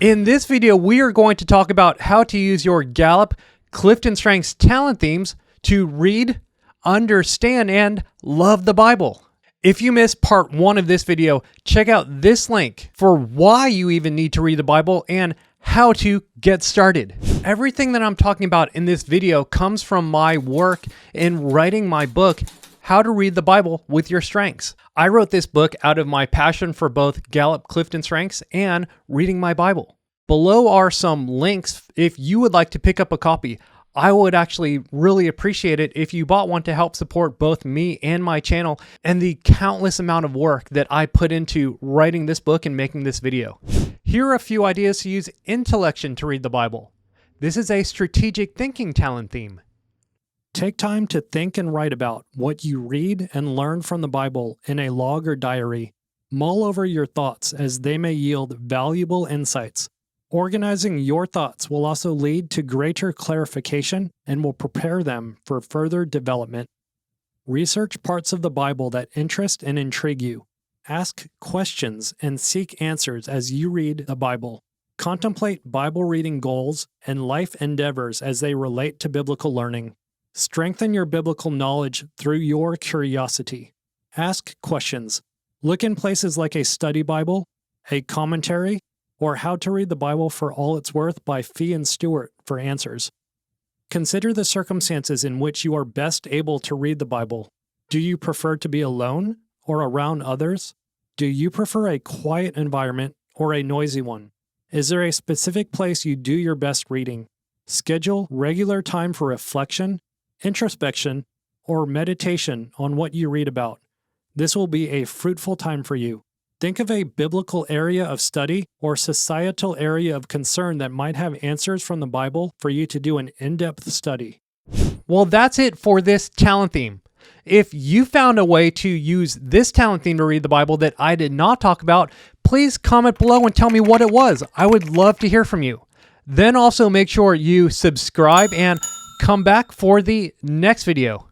In this video, we are going to talk about how to use your Gallup, Clifton Strengths talent themes to read, understand, and love the Bible. If you missed part 1 of this video, check out this link for why you even need to read the Bible and how to get started. Everything that I'm talking about in this video comes from my work in writing my book, How to Read the Bible with Your Strengths. I wrote this book out of my passion for both Gallup, Clifton Strengths and reading my Bible. Below are some links if you would like to pick up a copy. I would actually really appreciate it if you bought one to help support both me and my channel and the countless amount of work that I put into writing this book and making this video. Here are a few ideas to use Intellection to read the Bible. This is a strategic thinking talent theme. Take time to think and write about what you read and learn from the Bible in a log or diary. Mull over your thoughts as they may yield valuable insights. Organizing your thoughts will also lead to greater clarification and will prepare them for further development. Research parts of the Bible that interest and intrigue you. Ask questions and seek answers as you read the Bible. Contemplate Bible reading goals and life endeavors as they relate to biblical learning. Strengthen your biblical knowledge through your curiosity. Ask questions. Look in places like a study Bible, a commentary, or How to Read the Bible for All It's Worth by Fee and Stewart for answers. Consider the circumstances in which you are best able to read the Bible. Do you prefer to be alone or around others? Do you prefer a quiet environment or a noisy one? Is there a specific place you do your best reading? Schedule regular time for reflection, introspection, or meditation on what you read about. This will be a fruitful time for you. Think of a biblical area of study or societal area of concern that might have answers from the Bible for you to do an in-depth study. Well, that's it for this talent theme. If you found a way to use this talent theme to read the Bible that I did not talk about, please comment below and tell me what it was. I would love to hear from you. Then also make sure you subscribe and come back for the next video.